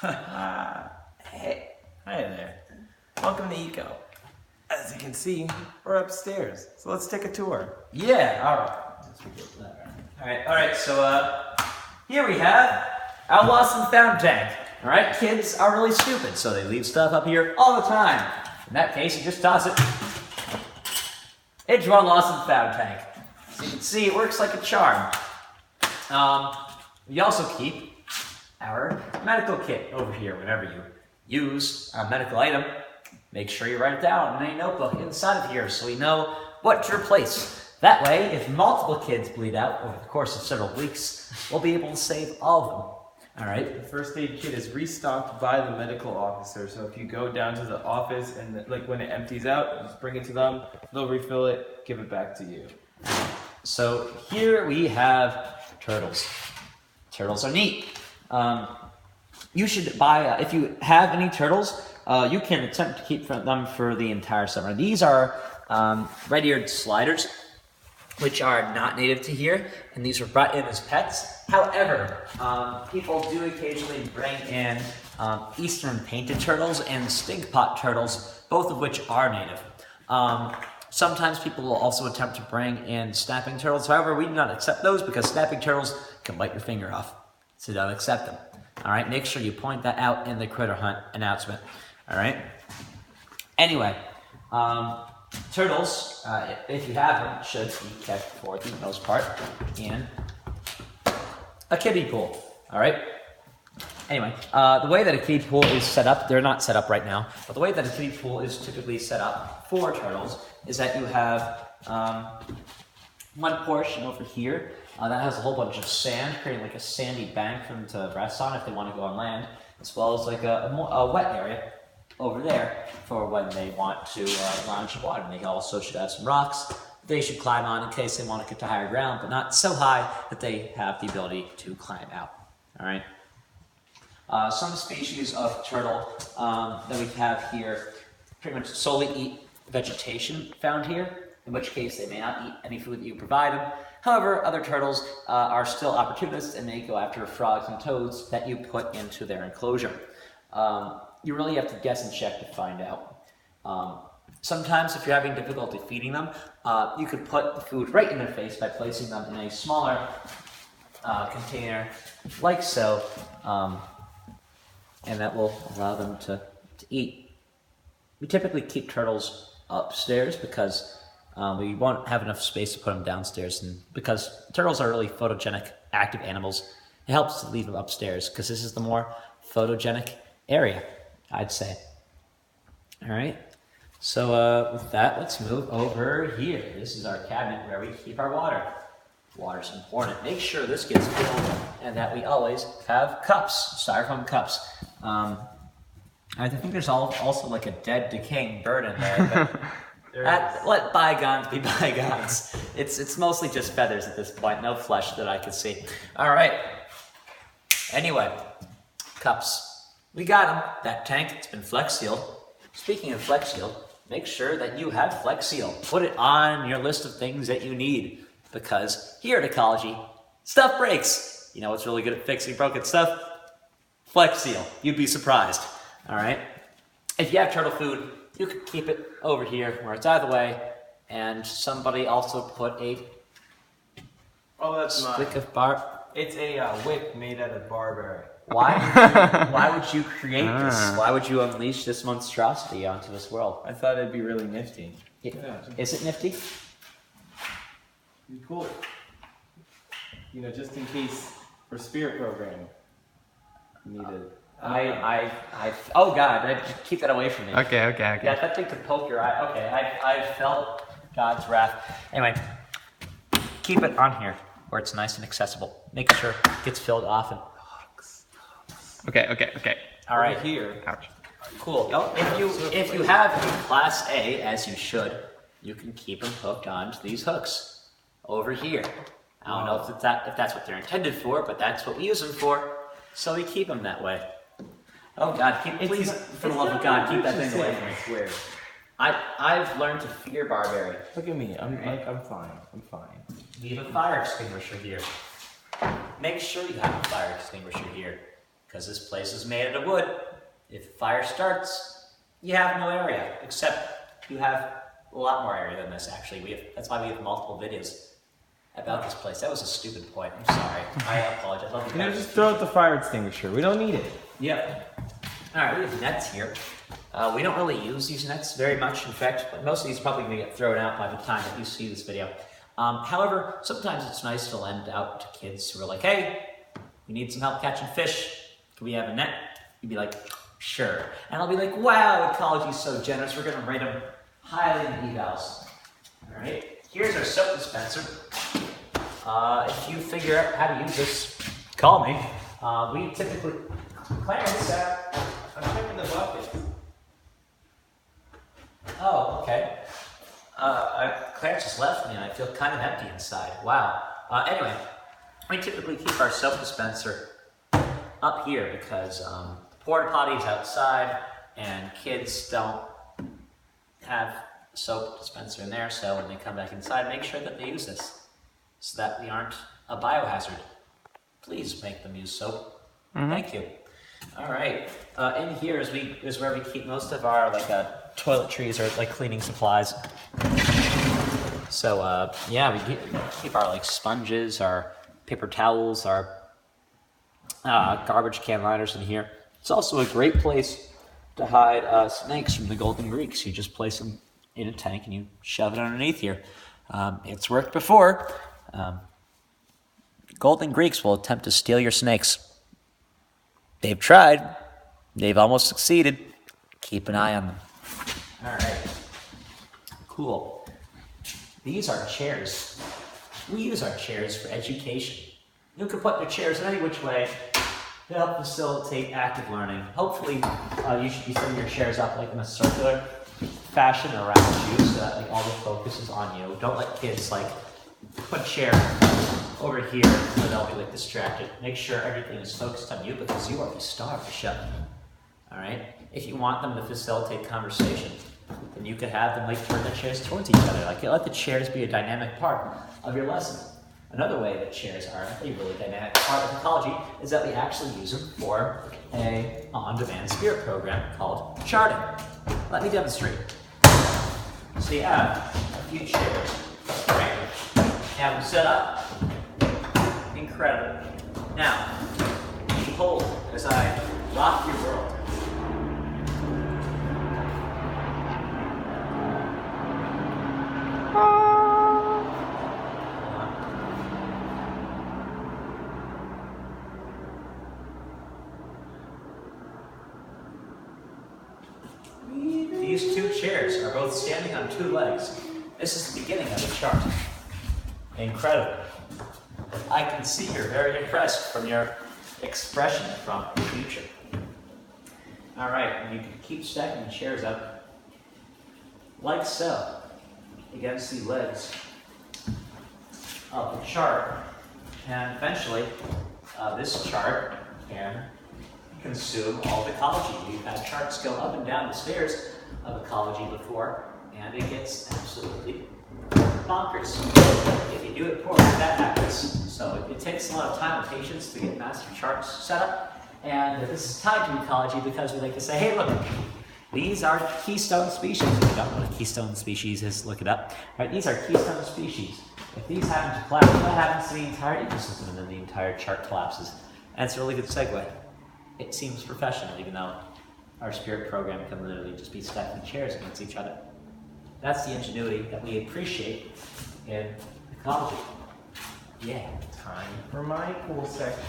Hey, hi there. Welcome to KEEKO. As you can see, we're upstairs, so let's take a tour. Yeah, all right. So here we have our lost and found tank. All right, kids are really stupid, so they leave stuff up here all the time. In that case, you just toss it into our lost and found tank. So you can see it works like a charm. We also keep our medical kit over here. Whenever you use a medical item, make sure you write it down in a notebook inside of here so we know what to replace. That way, if multiple kids bleed out over the course of several weeks, we'll be able to save all of them. All right? The first aid kit is restocked by the medical officer, so if you go down to the office and when it empties out, just bring it to them, they'll refill it, give it back to you. So here we have turtles. Turtles are neat. You should buy, if you have any turtles, you can attempt to keep them for the entire summer. These are red-eared sliders, which are not native to here, and these were brought in as pets. However, people do occasionally bring in eastern painted turtles and stink pot turtles, both of which are native. Sometimes people will also attempt to bring in snapping turtles. However, we do not accept those because snapping turtles can bite your finger off, so don't accept them. All right, make sure you point that out in the critter hunt announcement. All right. Anyway, turtles, if you have them, should be kept for the most part in a kiddie pool. All right. Anyway, the way that a kiddie pool is set up, they're not set up right now, but the way that a kiddie pool is typically set up for turtles is that you have one portion over here that has a whole bunch of sand, creating like a sandy bank for them to rest on if they want to go on land, as well as like a wet area over there for when they want to launch in water. And they also should have some rocks they should climb on in case they want to get to higher ground, but not so high that they have the ability to climb out. All right. Some species of turtle that we have here pretty much solely eat vegetation found here, in which case they may not eat any food that you provide them. However, other turtles are still opportunists and they go after frogs and toads that you put into their enclosure. You really have to guess and check to find out. Sometimes if you're having difficulty feeding them, you could put the food right in their face by placing them in a smaller container like so, and that will allow them to eat. We typically keep turtles upstairs because we won't have enough space to put them downstairs, and because turtles are really photogenic, active animals, it helps to leave them upstairs because this is the more photogenic area, I'd say. All right, so with that, let's move over here. This is our cabinet where we keep our water. Water's important. Make sure this gets filled and that we always have cups, styrofoam cups. I think there's also like a dead, decaying bird in there, but let bygones be bygones. It's mostly just feathers at this point, no flesh that I can see. All right. Anyway, cups. We got them. That tank, it's been Flex Sealed. Speaking of Flex Sealed, make sure that you have Flex Seal. Put it on your list of things that you need, because here at Ecology, stuff breaks. You know what's really good at fixing broken stuff? Flex Seal. You'd be surprised. All right. If you have turtle food, you can keep it over here where it's out of the way. And somebody also put a stick of barb. It's a wick made out of barberry. Why would you create this? Why would you unleash this monstrosity onto this world? I thought it'd be really nifty. Is it nifty? It'd be cool. You know, just in case for spirit program. Needed. Oh God, keep that away from me. Okay. Yeah, that thing could poke your eye. Okay, I felt God's wrath. Anyway, keep it on here where it's nice and accessible. Make sure it gets filled often. Okay. All right. Over here. Ouch. Cool. If you have a Class A, as you should, you can keep them hooked onto these hooks over here. I don't know if that's what they're intended for, but that's what we use them for. So we keep them that way. Oh God, please, for the love of God, keep that thing away from me. Swear. I've learned to fear barberry. Look at me. I'm fine. I'm fine. We have a fire extinguisher here. Make sure you have a fire extinguisher here, because this place is made out of wood. If a fire starts, you have no area, except you have a lot more area than this, actually. That's why we have multiple videos about this place. That was a stupid point. I'm sorry. I apologize. Just throw out the fire extinguisher. We don't need it. Yep. All right, we have nets here. We don't really use these nets very much. In fact, most of these are probably going to get thrown out by the time that you see this video. However, sometimes it's nice to lend out to kids who are like, hey, we need some help catching fish. Can we have a net? You'd be like, sure. And I'll be like, wow, ecology's so generous. We're going to rate them highly in evals. All right, here's our soap dispenser. If you figure out how to use this, call me. We typically, Clarence, I'm checking the bucket. Oh, okay. Clarence just left me and I feel kind of empty inside. Wow. Anyway, we typically keep our soap dispenser up here because the porta potty's outside and kids don't have a soap dispenser in there, so when they come back inside, make sure that they use this so that we aren't a biohazard. Please make them use soap. Thank you. All right. In here is where we keep most of our toiletries or cleaning supplies. So yeah, we keep our sponges, our paper towels, our garbage can liners in here. It's also a great place to hide snakes from the Golden Greeks. You just place them in a tank and you shove it underneath here. It's worked before. Golden Greeks will attempt to steal your snakes. They've tried. They've almost succeeded. Keep an eye on them. All right. Cool. These are chairs. We use our chairs for education. You can put your chairs in any which way to help facilitate active learning. Hopefully, you should be setting your chairs up in a circular fashion around you so that all the focus is on you. Don't let kids put a chair over here so they'll be distracted. Make sure everything is focused on you because you are the star of the show. All right? If you want them to facilitate conversation, then you could have them turn their chairs towards each other. Let the chairs be a dynamic part of your lesson. Another way that chairs are a really dynamic part of ecology is that we actually use them for an on-demand spirit program called charting. Let me demonstrate. So you have a few chairs, right? Have them set up. Incredible. Now, behold as I rock your world. These two chairs are both standing on two legs. This is the beginning of the chart. Incredible. I can see you're very impressed from your expression from the future. All right, and you can keep stacking the chairs up like so against the legs of the chart. And eventually, this chart can consume all of ecology. We've had charts go up and down the stairs of ecology before, and it gets absolutely bonkers. If you do it poorly, that happens. So it takes a lot of time and patience to get master charts set up, and this is tied to ecology because we like to say, hey, look, these are keystone species. If you don't know what a keystone species is, look it up. All right, these are keystone species. If these happen to collapse, what happens to the entire ecosystem, and then the entire chart collapses? And it's a really good segue. It seems professional, even though our spirit program can literally just be stacking chairs against each other. That's the ingenuity that we appreciate in ecology. Yeah. Time for my cool section.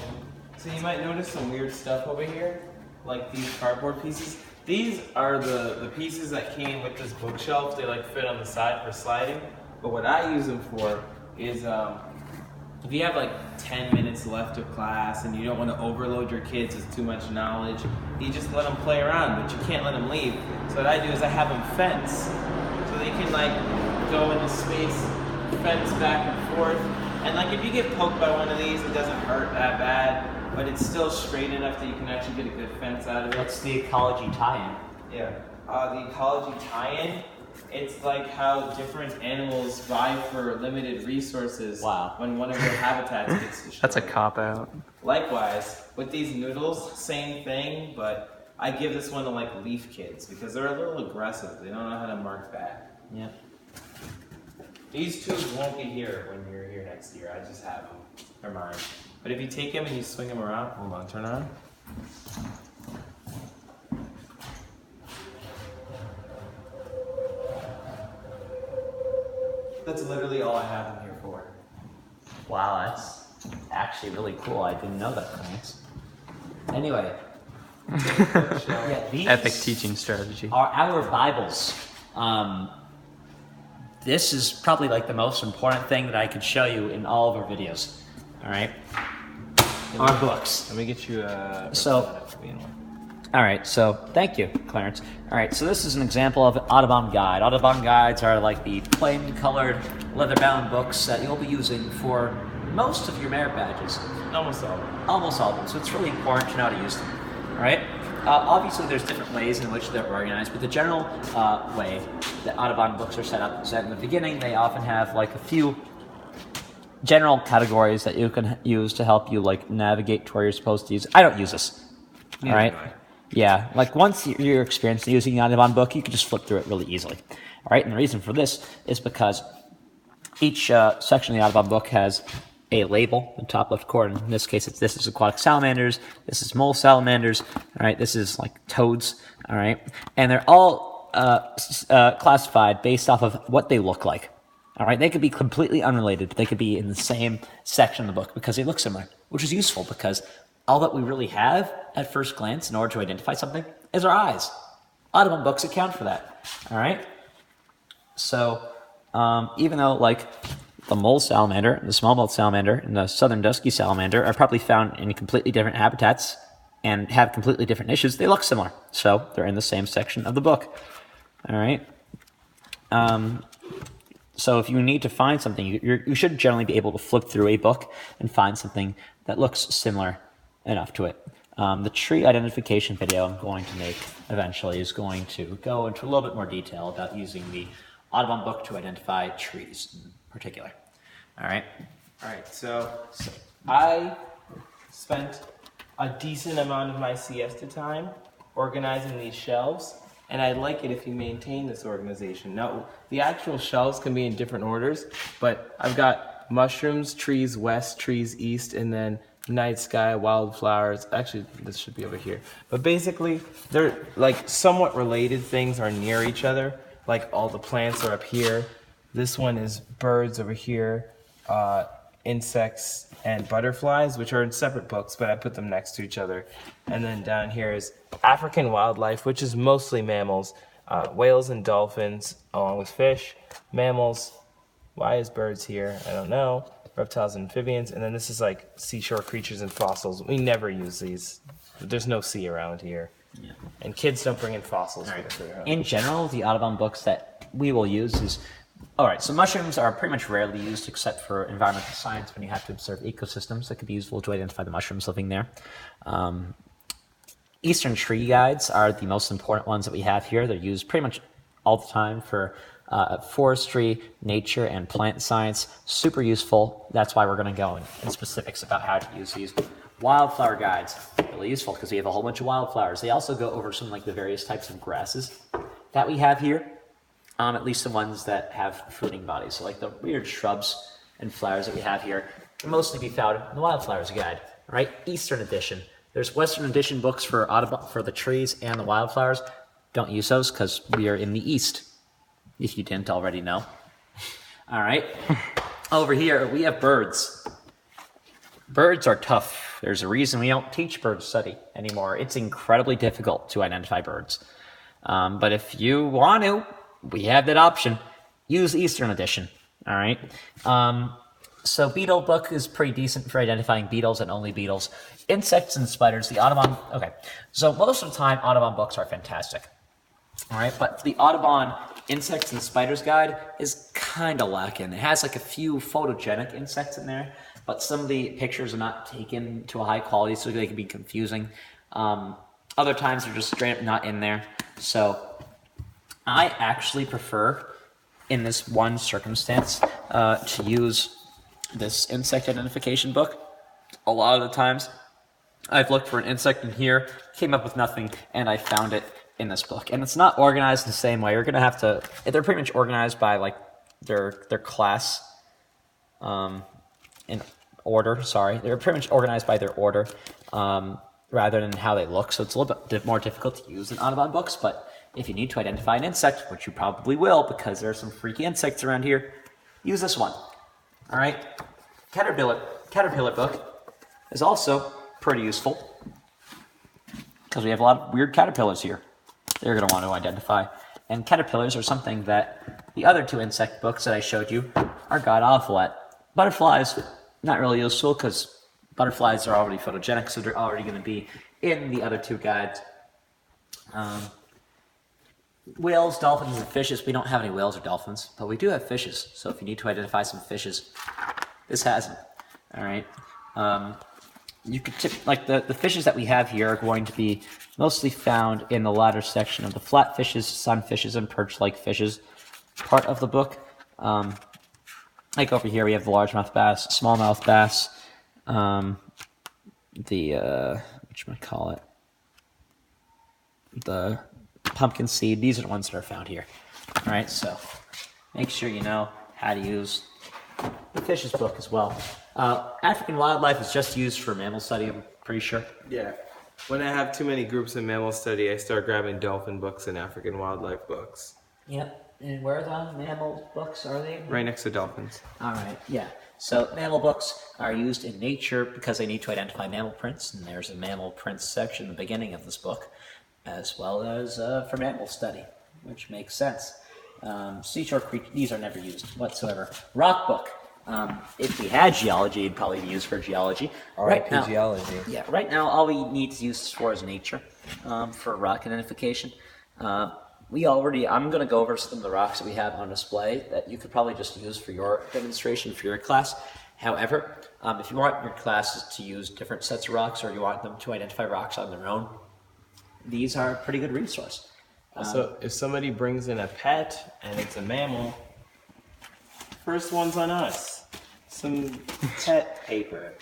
So you might notice some weird stuff over here, like these cardboard pieces. These are the pieces that came with this bookshelf. They fit on the side for sliding. But what I use them for is if you have 10 minutes left of class and you don't want to overload your kids with too much knowledge, you just let them play around, but you can't let them leave. So what I do is I have them fence, so they can go into space, fence back and forth. And if you get poked by one of these, it doesn't hurt that bad, but it's still straight enough that you can actually get a good fence out of it. What's the ecology tie-in? Yeah, the ecology tie-in, it's how different animals vie for limited resources. Wow. When one of their habitats gets destroyed. That's a cop-out. Likewise, with these noodles, same thing, but I give this one to like leaf kids because they're a little aggressive. They don't know how to mark back. Yeah. These tubes won't be here when you're here next year. I just have them. They're mine. But if you take them and you swing them around, hold on, turn around. That's literally all I have them here for. Wow, that's actually really cool. I didn't know that, Clarence. Anyway. Yeah, these Epic teaching strategy. are our Bibles. This is probably like the most important thing that I could show you in all of our videos. All right, our books. Let me get you a. All right, so thank you, Clarence. All right, so this is an example of an Audubon guide. Audubon guides are like the plain colored leather-bound books that you'll be using for most of your merit badges. Almost all of them. Almost all of them, so it's really important to know how to use them. All right? Obviously, there's different ways in which they're organized, but the general way that Audubon books are set up is that in the beginning, they often have like a few general categories that you can use to help you like navigate to where you're supposed to use. I don't use this. All right? Yeah, like once you're experienced using the Audubon book, you can just flip through it really easily. All right, and the reason for this is because each section of the Audubon book has a label in the top left corner. In this case, this is aquatic salamanders, this is mole salamanders, all right, this is like toads, all right, and they're all classified based off of what they look like. All right, they could be completely unrelated, but they could be in the same section of the book because they look similar, which is useful because all that we really have at first glance in order to identify something is our eyes. Audubon books account for that, all right? So even though like the mole salamander, the smallmouth salamander, and the southern dusky salamander are probably found in completely different habitats and have completely different niches, they look similar. So they're in the same section of the book, all right? So if you need to find something, you should generally be able to flip through a book and find something that looks similar enough to it. The tree identification video I'm going to make eventually is going to go into a little bit more detail about using the Audubon book to identify trees in particular. All right? All right, so I spent a decent amount of my siesta time organizing these shelves, and I like it if you maintain this organization. Now, the actual shelves can be in different orders, but I've got mushrooms, trees west, trees east, and then night sky, wildflowers. Actually, this should be over here. But basically, they're like somewhat related things are near each other. Like all the plants are up here. This one is birds over here, insects and butterflies, which are in separate books, but I put them next to each other. And then down here is African wildlife, which is mostly mammals, whales and dolphins, along with fish, mammals. Why is birds here? I don't know. Reptiles and amphibians, and then this is like seashore creatures and fossils. We never use these. There's no sea around here. Yeah. And kids don't bring in fossils. Right. For their home. In general, the Audubon books that we will use is, all right, so mushrooms are pretty much rarely used except for environmental science when you have to observe ecosystems that could be useful to identify the mushrooms living there. Eastern tree guides are the most important ones that we have here. They're used pretty much all the time for forestry, nature, and plant science. Super useful. That's why we're going to go in specifics about how to use these. Wildflower guides, really useful because we have a whole bunch of wildflowers. They also go over some like the various types of grasses that we have here, at least the ones that have fruiting bodies. So like the weird shrubs and flowers that we have here can mostly be found in the Wildflowers Guide, right? Eastern edition. There's Western edition books for the trees and the wildflowers. Don't use those because we are in the East, if you didn't already know. All right. Over here, we have birds. Birds are tough. There's a reason we don't teach bird study anymore. It's incredibly difficult to identify birds. But if you want to, we have that option. Use Eastern edition. All right. So beetle book is pretty decent for identifying beetles and only beetles. Insects and spiders, the Audubon. Okay. So most of the time, Audubon books are fantastic. All right. But the Audubon Insects and Spiders Guide is kind of lacking. It has like a few photogenic insects in there, but some of the pictures are not taken to a high quality, so they can be confusing. Other times they're just straight up not in there. So I actually prefer, in this one circumstance, to use this insect identification book a lot of the times I've looked for an insect in here, came up with nothing, and I found it in this book. And it's not organized the same way. You're gonna have to. They're pretty much organized by like their class, in order. Sorry, they're pretty much organized by their order, rather than how they look. So it's a little bit more difficult to use in Audubon books. But if you need to identify an insect, which you probably will, because there are some freaky insects around here, use this one. All right, caterpillar book is also pretty useful because we have a lot of weird caterpillars here. They're going to want to identify. And caterpillars are something that the other two insect books that I showed you are god-awful at. Butterflies, not really useful because butterflies are already photogenic, so they're already going to be in the other two guides. Whales, dolphins, and fishes. We don't have any whales or dolphins, but we do have fishes. So if you need to identify some fishes, this has them. All right. You could like the fishes that we have here are going to be mostly found in the latter section of the flatfishes, sunfishes, and perch-like fishes part of the book. Like over here, we have the largemouth bass, smallmouth bass, the pumpkin seed. These are the ones that are found here. All right, so make sure you know how to use the fishes book as well. African wildlife is just used for mammal study, I'm pretty sure. Yeah. When I have too many groups in mammal study, I start grabbing dolphin books and African wildlife books. Yep. And where are the mammal books? Are they? Right next to dolphins. All right. Yeah. So mammal books are used in nature because they need to identify mammal prints, and there's a mammal prints section in the beginning of this book, as well as for mammal study, which makes sense. Seashore creatures, these are never used whatsoever. Rock book. If we had geology, it'd probably be used for geology. Right now, geology. Yeah, right now all we need to use this for is nature, for rock identification. I'm going to go over some of the rocks that we have on display that you could probably just use for your demonstration for your class. However, if you want your classes to use different sets of rocks or you want them to identify rocks on their own, these are a pretty good resource. So if somebody brings in a pet and it's a mammal, first one's on us. Some pet paper.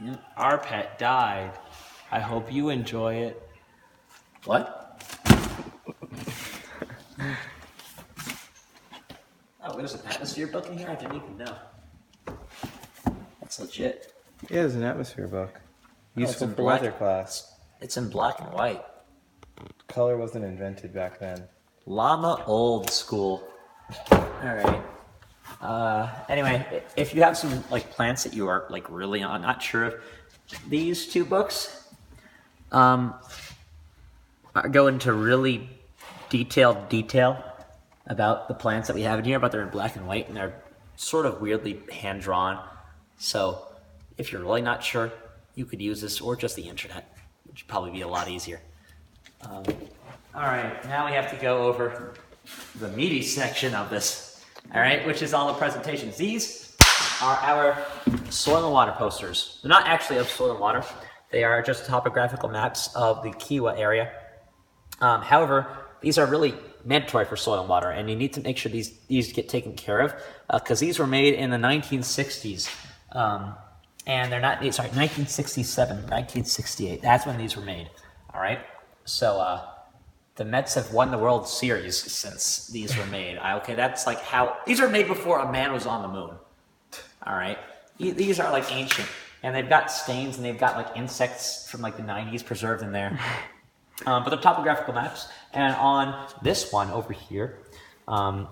Yep. Our pet died. I hope you enjoy it. What? Oh, there's an atmosphere book in here? I didn't even know. That's legit. Yeah, there's an atmosphere book. Useful in for black. weather class. It's in black and white. Color wasn't invented back then. Llama old school. Alright. Anyway, if you have some like plants that you are like really not sure of, these two books go into really detailed detail about the plants that we have in here, but they're in black and white and they're sort of weirdly hand drawn. So if you're really not sure, you could use this or just the internet, which would probably be a lot easier. All right, now we have to go over the meaty section of this, all right, which is all the presentations. These are our soil and water posters. They're not actually of soil and water. They are just topographical maps of the Kiowa area. However, these are really mandatory for soil and water, and you need to make sure these get taken care of because these were made in the 1960s. And they're not, sorry, 1967, 1968. That's when these were made, all right? So the Mets have won the World Series since these were made. Okay, that's like how, these are made before a man was on the moon, all right? These are like ancient, and they've got stains, and they've got like insects from like the 90s preserved in there. But they're topographical maps, and on this one over here, the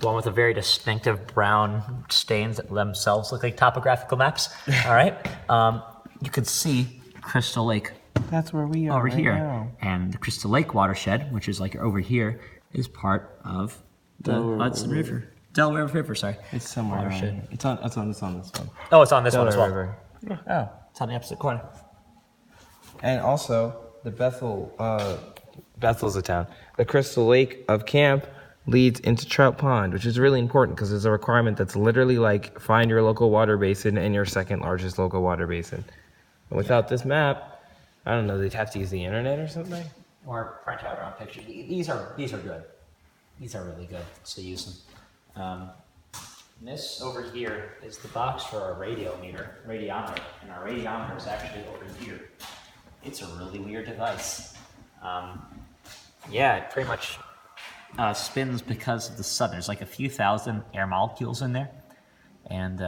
one with the very distinctive brown stains that themselves look like topographical maps, all right? You can see Crystal Lake. That's where we are over right here. now. And the Crystal Lake watershed, which is like over here, is part of the Hudson River. Delaware River, sorry. It's somewhere watershed. It's on this one. Oh, it's on this one as well. River. Oh. It's on the opposite corner. And also, the Bethel's a town. The Crystal Lake of Camp leads into Trout Pond, which is really important because there's a requirement that's literally like find your local water basin and your second largest local water basin. And without this map, I don't know, they'd have to use the internet or something? Or print out our own pictures. These are good. These are really good, so use them. And this over here is the box for our radiometer, and our radiometer is actually over here. It's a really weird device. Yeah, it pretty much spins because of the sun. There's like a few thousand air molecules in there, and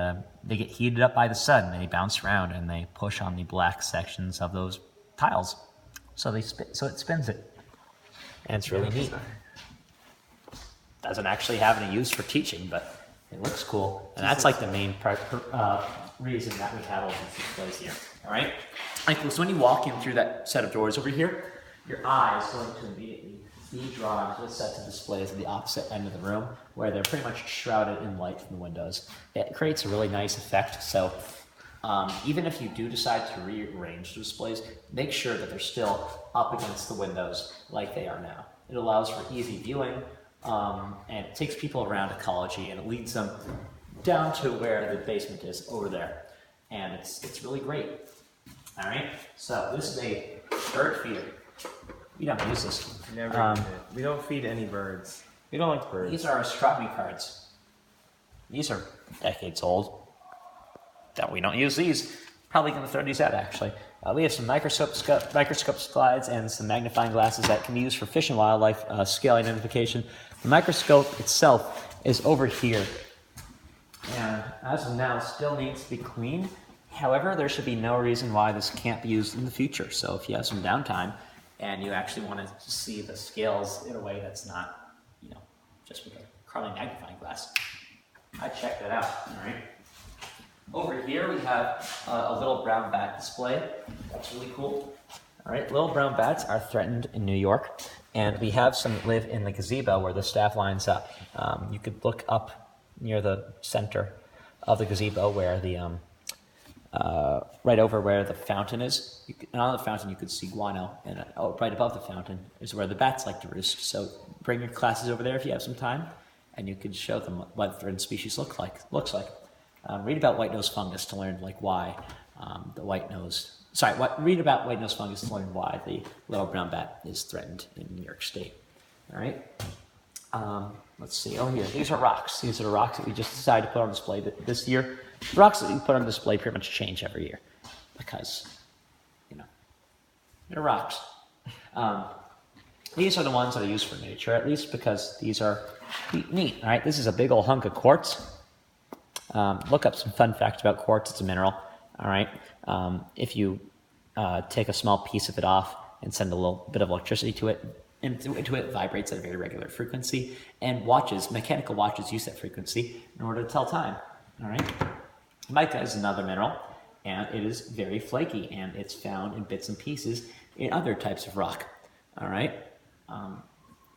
they get heated up by the sun, and they bounce around, and they push on the black sections of those tiles. So it spins it, and it's really neat. Doesn't actually have any use for teaching, but it looks cool, and that's like the main reason that we have all these displays here. All right, like so when you walk in through that set of doors over here, your eye is going to immediately be drawn to the sets of displays at the opposite end of the room, where they're pretty much shrouded in light from the windows. It creates a really nice effect. So even if you do decide to rearrange the displays, make sure that they're still up against the windows like they are now. It allows for easy viewing, and it takes people around ecology, and it leads them down to where the basement is over there. And it's really great. All right, so this is a bird feeder. We don't use this. Never use it. We don't feed any birds. We don't like birds. These are astronomy cards. These are decades old. We don't use these. Probably going to throw these out, actually. We have some microscope slides and some magnifying glasses that can be used for fish and wildlife scale identification. The microscope itself is over here, and as of now, still needs to be cleaned. However, there should be no reason why this can't be used in the future. So if you have some downtime and you actually want to see the scales in a way that's not, just with a crawling magnifying glass, I'd check that out. All right. Over here we have a little brown bat display. That's really cool. All right, little brown bats are threatened in New York, and we have some that live in the gazebo where the staff lines up. You could look up near the center of the gazebo where the right over where the fountain is. And on the fountain you could see guano, and right above the fountain is where the bats like to roost. So bring your classes over there if you have some time, and you could show them what the threatened species looks like. Read about white-nosed fungus to learn why read about white-nosed fungus to learn why the little brown bat is threatened in New York State. All right. Let's see. Oh, here. These are rocks. These are the rocks that we just decided to put on display this year. The rocks that we put on display pretty much change every year because, they're rocks. These are the ones that are used for nature, at least, because these are neat. All right. This is a big old hunk of quartz. Look up some fun facts about quartz. It's a mineral. All right. If you take a small piece of it off and send a little bit of electricity to it, into it vibrates at a very regular frequency. And mechanical watches, use that frequency in order to tell time. All right. Mica is another mineral, and it is very flaky, and it's found in bits and pieces in other types of rock. All right.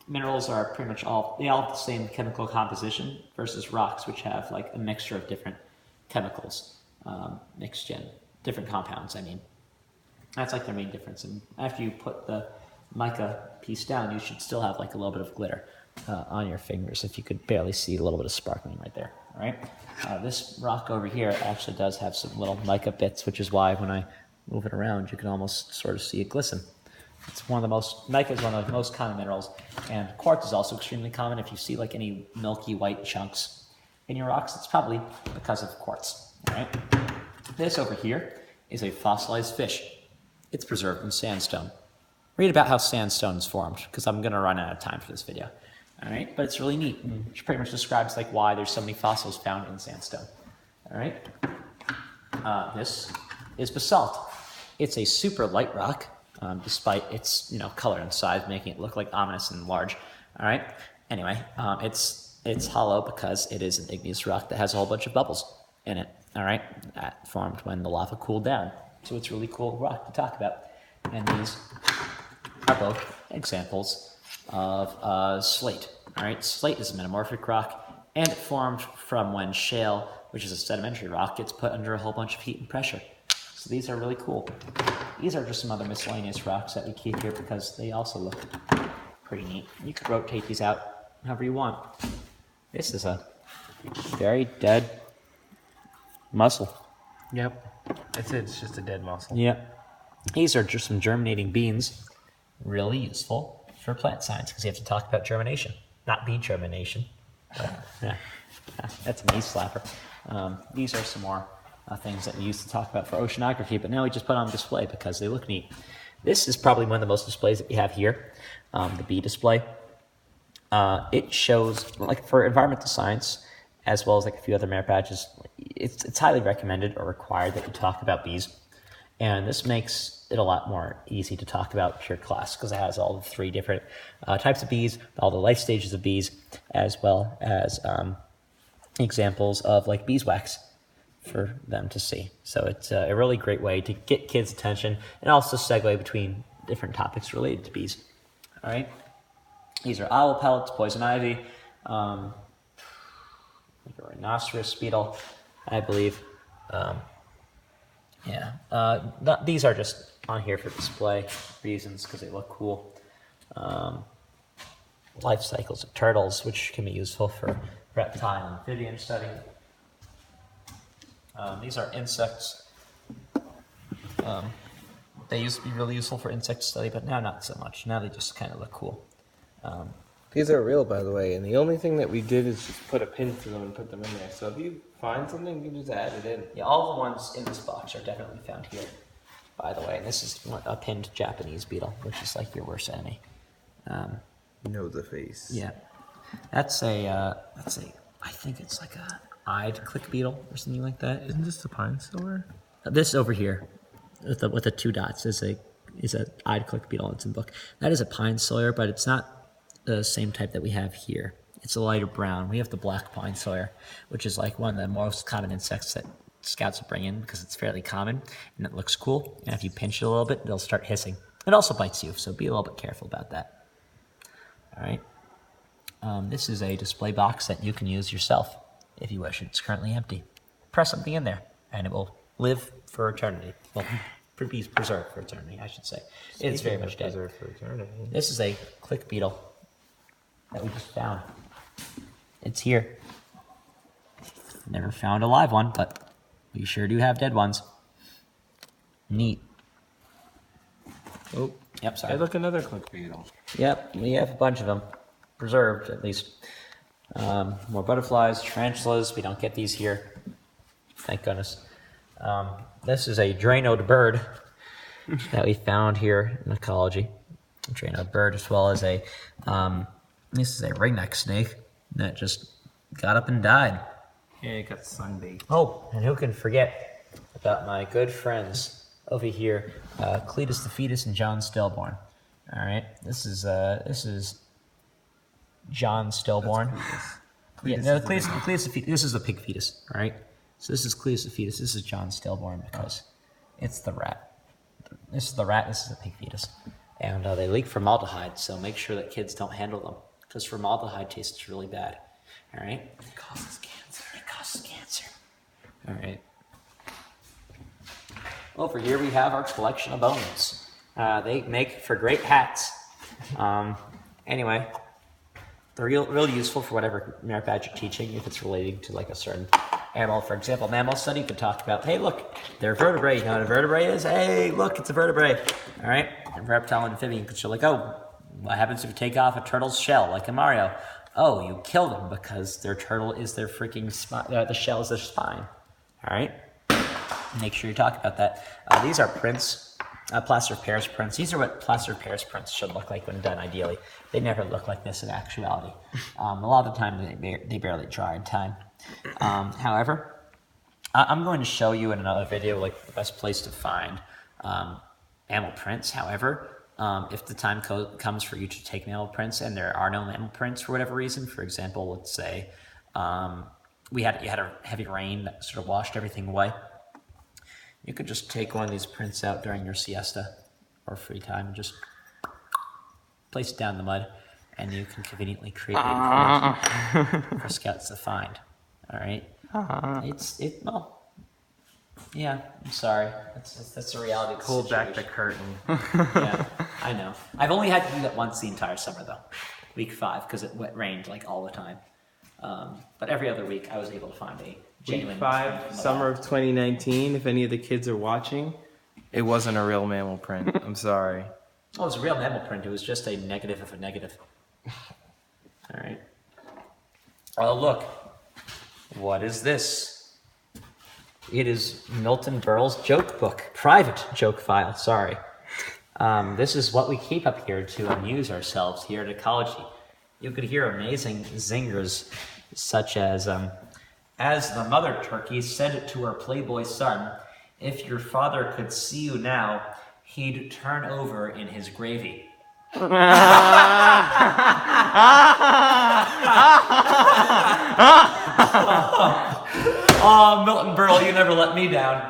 Minerals are pretty much they all have the same chemical composition versus rocks, which have a mixture of different chemicals mixed in, different compounds, I mean. That's their main difference. And after you put the mica piece down, you should still have a little bit of glitter on your fingers, if you could barely see a little bit of sparkling right there, all right? This rock over here actually does have some little mica bits, which is why when I move it around, you can almost sort of see it glisten. Mica is one of the most common minerals, and quartz is also extremely common. If you see any milky white chunks in your rocks, it's probably because of quartz, all right? This over here is a fossilized fish. It's preserved in sandstone. Read about how sandstone is formed, because I'm going to run out of time for this video, all right? But it's really neat, which pretty much describes why there's so many fossils found in sandstone, all right? This is basalt. It's a super light rock. Despite its color and size, making it look ominous and large. All right. Anyway, it's hollow because it is an igneous rock that has a whole bunch of bubbles in it. All right, that formed when the lava cooled down. So it's a really cool rock to talk about. And these are both examples of slate. All right, slate is a metamorphic rock, and it formed from when shale, which is a sedimentary rock, gets put under a whole bunch of heat and pressure. So these are really cool. These are just some other miscellaneous rocks that we keep here because they also look pretty neat. You could rotate these out however you want. This is a very dead mussel. Yep. That's it. It's just a dead mussel. Yep. These are just some germinating beans. Really useful for plant science because you have to talk about germination, not bee germination. Yeah, that's a knee slapper. These are some more things that we used to talk about for oceanography, but now we just put on display because they look neat. This is probably one of the most displays that we have here, the bee display. It shows, like for environmental science, as well as like a few other merit badges, it's highly recommended or required that you talk about bees. And this makes it a lot more easy to talk about pure class because it has all the 3 different types of bees, all the life stages of bees, as well as examples of like beeswax for them to see. So it's a really great way to get kids' attention and also segue between different topics related to bees. All right. These are owl pellets, poison ivy, like a rhinoceros beetle, I believe. These are just on here for display reasons because they look cool. Life cycles of turtles, which can be useful for reptile and amphibian study. These are insects. They used to be really useful for insect study, but now not so much. Now they just kind of look cool. These are real, by the way, and the only thing that we did is just put a pin through them and put them in there. So if you find something, you can just add it in. Yeah, all the ones in this box are definitely found here, by the way. And this is a pinned Japanese beetle, which is like your worst enemy. Know the face. Yeah, that's a. I think it's like a eyed click beetle or something like that. Isn't this the pine silver? This over here, with the 2 dots, is a eyed click beetle. It's in the book. That is a pine sawyer, but it's not the same type that we have here. It's a lighter brown. We have the black pine sawyer, which is like one of the most common insects that scouts will bring in because it's fairly common and it looks cool. And if you pinch it a little bit, it'll start hissing. It also bites you, so be a little bit careful about that. All right. This is a display box that you can use yourself if you wish. It's currently empty. Press something in there, and it will live for eternity. Well, be preserved for eternity, I should say. It's very much dead. Preserved for eternity. This is a click beetle that we just found. It's here. Never found a live one, but we sure do have dead ones. Neat. Oh, Yep, sorry. hey, look, another click beetle. Yep, we have a bunch of them. Preserved, at least. More butterflies, tarantulas. We don't get these here. Thank goodness. This is a Drano bird that we found here in ecology. A Drano bird, as well as a, this is a ringneck snake that just got up and died. Yeah, it got sunbaked. Oh, and who can forget about my good friends over here, Cletus the fetus and John Stillborn. All right, this is John Stillborn. Cletus the fetus. This is the pig fetus. All right, so this is Cletus the fetus. This is John Stillborn because it's the rat. This is the rat. This is the pig fetus, and they leak formaldehyde. So make sure that kids don't handle them because formaldehyde tastes really bad. All right, It causes cancer. it causes cancer. All right. Over here we have our collection of bones. They make for great hats. Anyway, they're really useful for whatever merit badge you're teaching if it's relating to like a certain animal. For example, mammal study, you could talk about, hey, look, they're vertebrae. You know what a vertebrae is? Hey, look, it's a vertebrae. All right? And reptile and amphibian, because you're like, oh, what happens if you take off a turtle's shell, like in Mario? Oh, you kill them because their turtle is their freaking spine, the shell is their spine. All right? Make sure you talk about that. These are prints, plaster of Paris prints. These are what plaster of Paris prints should look like when done, ideally. They never look like this in actuality. A lot of the time, they barely dry in time. However, I'm going to show you in another video like the best place to find mammal prints. However, if the time comes for you to take mammal prints and there are no mammal prints for whatever reason, for example, let's say you had a heavy rain that sort of washed everything away, you could just take one of these prints out during your siesta or free time and just place it down in the mud, and you can conveniently create a print for scouts to find. All right? Well, yeah, I'm sorry. That's the reality of the Pull back the situation. curtain. Yeah, I know. I've only had to do that once the entire summer, though. Week 5, because it rained like all the time. But every other week, I was able to find a genuine Week 5, summer of 2019. If any of the kids are watching, it wasn't a real mammal print. I'm sorry. Oh, it was a real mammal print. It was just a negative of a negative. All right. Oh, look. What is this? It is Milton Berle's joke book. Private joke file, sorry. This is what we keep up here to amuse ourselves here at Ecology. You could hear amazing zingers such as the mother turkey said to her playboy son, if your father could see you now, he'd turn over in his gravy. Oh, Milton Berle, you never let me down.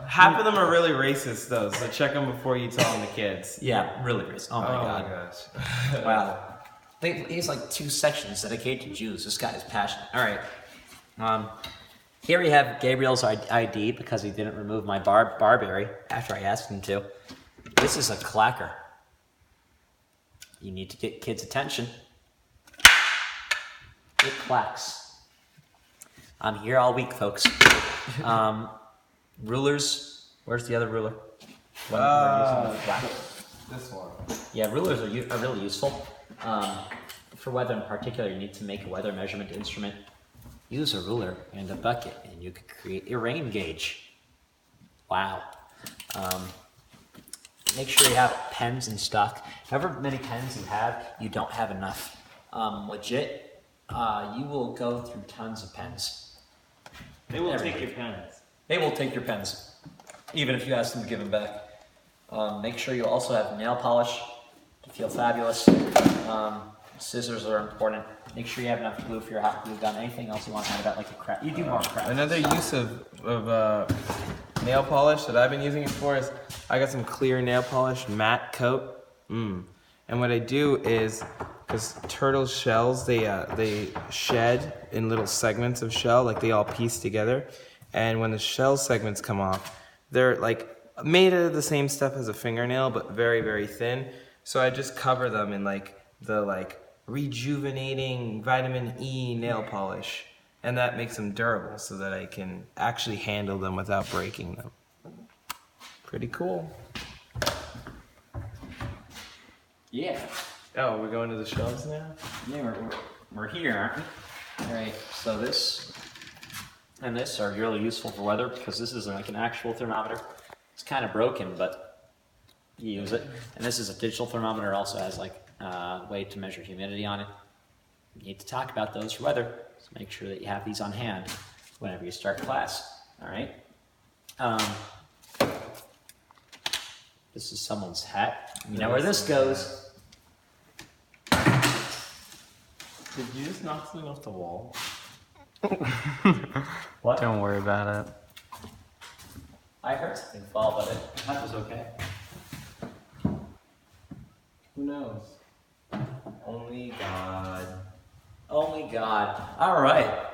Half of them are really racist, though, so check them before you tell them to kids. Yeah, really racist. Oh my god. Gosh. Wow. He's like 2 sections dedicated to Jews. This guy is passionate. All right. Here we have Gabriel's ID because he didn't remove my barberry after I asked him to. This is a clacker. You need to get kids' attention. It clacks. I'm here all week, folks. Rulers. Where's the other ruler? This one. Yeah, rulers are really useful. For weather in particular, you need to make a weather measurement instrument. Use a ruler and a bucket, and you could create a rain gauge. Wow. Make sure you have pens in stock. However many pens you have, you don't have enough. Legit, you will go through tons of pens. They will take your pens. They will take your pens, even if you ask them to give them back. Make sure you also have nail polish to feel fabulous. Scissors are important. Make sure you have enough glue for your hot glue gun. Anything else you want to add about like a craft? You do more craft. Another use of nail polish that I've been using it for is I got some clear nail polish matte coat. And what I do is, because turtle shells, they shed in little segments of shell, like they all piece together. And when the shell segments come off, they're like made out of the same stuff as a fingernail, but very, very thin. So I just cover them in like the rejuvenating vitamin E nail polish. And that makes them durable so that I can actually handle them without breaking them. Pretty cool. Yeah. Oh, we're going to the shelves now? Yeah, we're here, aren't we? All right, so this and this are really useful for weather because this is like an actual thermometer. It's kind of broken, but you use it. And this is a digital thermometer, also has like a way to measure humidity on it. You need to talk about those for weather, so make sure that you have these on hand whenever you start class, all right? This is someone's hat. You know where this goes. Did you just knock something off the wall? What? Don't worry about it. I heard something fall, but that was okay. Who knows? Only God. Only God. All right.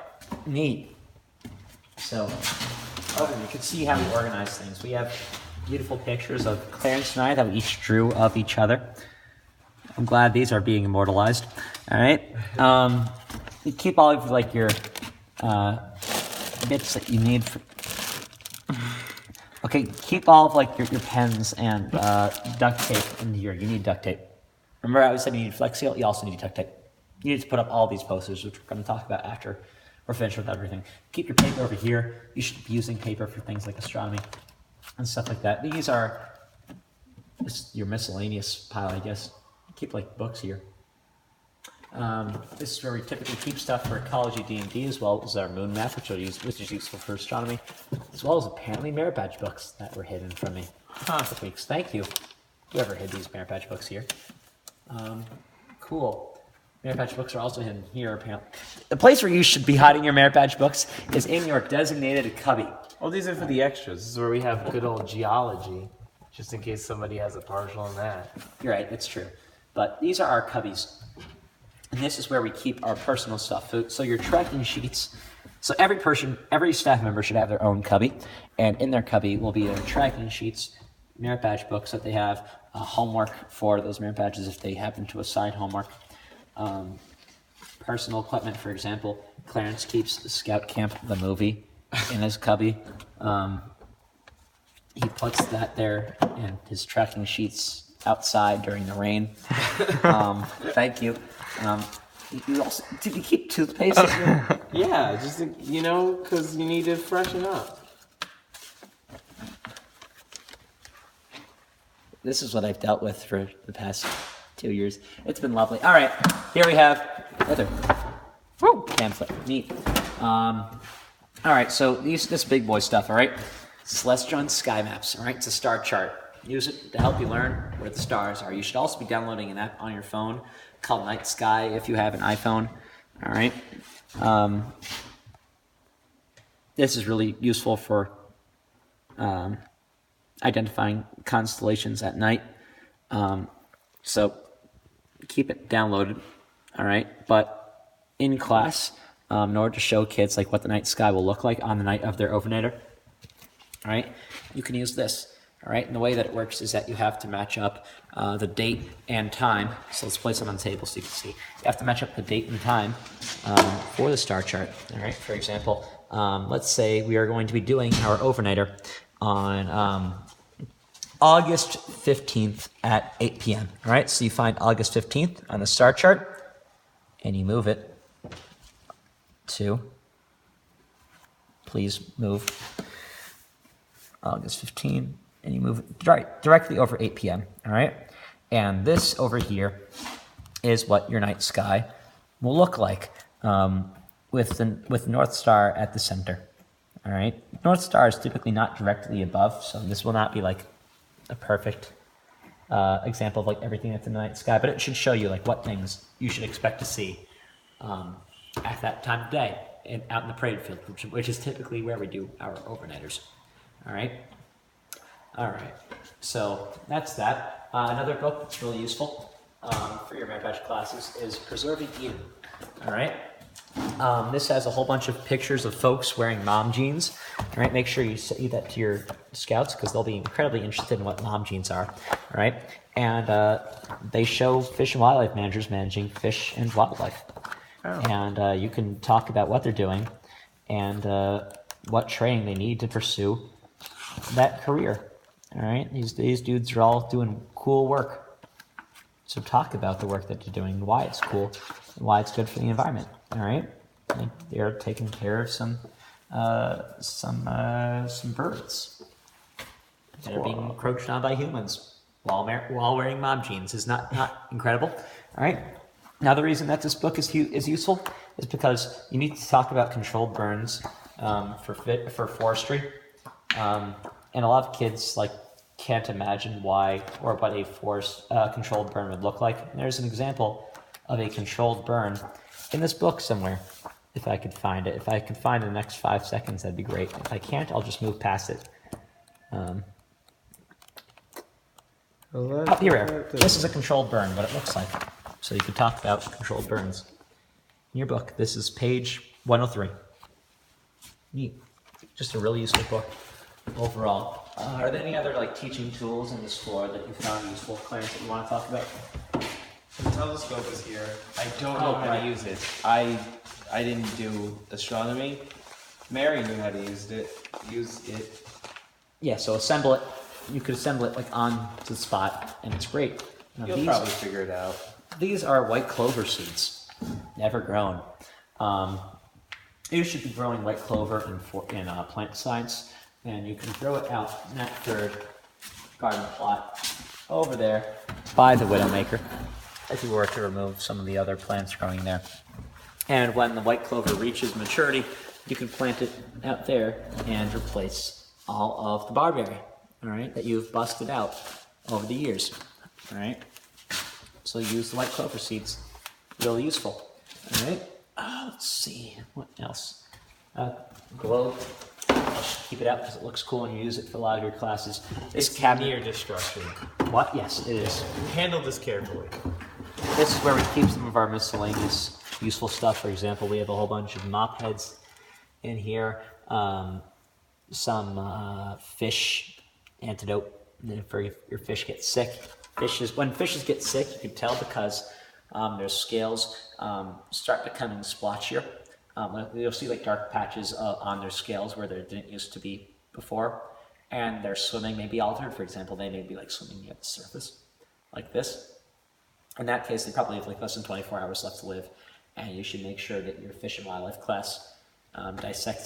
Neat. So, you can see how we organize things. We have beautiful pictures of Clarence and I that we each drew of each other. I'm glad these are being immortalized. All right. You keep all of like your bits that you need for. Okay, keep all of like your pens and duct tape in here. You need duct tape. Remember I said you need Flex Seal? You also need duct tape. You need to put up all these posters, which we're going to talk about after we're finished with everything. Keep your paper over here. You should be using paper for things like astronomy and stuff like that. These are just your miscellaneous pile, I guess. Keep like books here. This is where we typically keep stuff for ecology D&D, as well as our moon map, which is useful for astronomy, as well as apparently merit badge books that were hidden from me for weeks. Thank you, whoever hid these merit badge books here. Cool. Merit badge books are also hidden here, apparently. The place where you should be hiding your merit badge books is in your designated cubby. Oh, these are for the extras. This is where we have good old geology, just in case somebody has a partial on that. You're right, it's true. But these are our cubbies. And this is where we keep our personal stuff. So your tracking sheets. So every staff member should have their own cubby. And in their cubby will be their tracking sheets, merit badge books that they have, homework for those merit badges if they happen to assign homework. Personal equipment, for example. Clarence keeps the Scout Camp, the movie, in his cubby. He puts that there and his tracking sheets outside during the rain. Thank you. You also did you keep toothpaste? in your- Yeah, just because you need to freshen up. This is what I've dealt with for the past 2 years. It's been lovely. All right, here we have another pamphlet. Neat. All right, so this big boy stuff. All right, celestial and sky maps. All right, it's a star chart. Use it to help you learn where the stars are. You should also be downloading an app on your phone called Night Sky if you have an iPhone. All right. This is really useful for identifying constellations at night. So keep it downloaded. All right, but in class, in order to show kids like what the night sky will look like on the night of their overnighter, all right, you can use this. All right, and the way that it works is that you have to match up the date and time. So let's place it on the table so you can see. You have to match up the date and time for the star chart. All right, for example, let's say we are going to be doing our overnighter on August 15th at 8 p.m. All right, so you find August 15th on the star chart and you move it to, please move August 15th. And you move it directly over 8 p.m., all right? And this over here is what your night sky will look like with North Star at the center, all right? North Star is typically not directly above, so this will not be like a perfect example of like everything that's in the night sky, but it should show you like what things you should expect to see at that time of day out in the parade field, which is typically where we do our overnighters, all right? All right, so that's that. Another book that's really useful for your Mad Badge classes is Preserving Eden. All right, this has a whole bunch of pictures of folks wearing mom jeans. All right, make sure you say that to your scouts because they'll be incredibly interested in what mom jeans are. All right, and they show fish and wildlife managers managing fish and wildlife. Oh. And you can talk about what they're doing and what training they need to pursue that career. All right, these dudes are all doing cool work. So talk about the work that they're doing, why it's cool, and why it's good for the environment. All right, they're taking care of some birds that are being encroached on by humans while wearing mom jeans. Is not incredible? All right. Now the reason that this book is useful is because you need to talk about controlled burns for forestry. And a lot of kids can't imagine why or what a forest controlled burn would look like. And there's an example of a controlled burn in this book somewhere, if I could find it. If I could find it in the next 5 seconds, that'd be great. If I can't, I'll just move past it. Up here. This is a controlled burn, what it looks like. So you can talk about controlled burns. In your book, this is page 103. Neat. Just a really useful book. Overall, are there any other teaching tools in this floor that you found useful, Clarence, that you want to talk about? The telescope is here. I don't know how to use it. I didn't do astronomy. Mary knew how to use it. Yeah, so assemble it. You could assemble it on to the spot, and it's great. Now, You'll probably figure it out. These are white clover seeds, never grown. You should be growing white clover in plant science. And you can throw it out in that third garden plot over there by the Widowmaker if you were to remove some of the other plants growing there. And when the white clover reaches maturity, you can plant it out there and replace all of the barberry, all right, that you've busted out over the years, all right? So use the white clover seeds, really useful, all right? Let's see, what else? Globe. I'll just keep it out because it looks cool and you use it for a lot of your classes. This cabinet near destruction. What? Yes, it is. Handle this carefully. This is where we keep some of our miscellaneous useful stuff. For example, we have a whole bunch of mop heads in here, some fish antidote for if your fish gets sick. When fishes get sick, you can tell because their scales start becoming splotchier. You'll see dark patches on their scales where there didn't used to be before, and their swimming may be altered. For example, they may be swimming near the surface, like this. In that case, they probably have like less than 24 hours left to live, and you should make sure that your Fish and Wildlife class dissects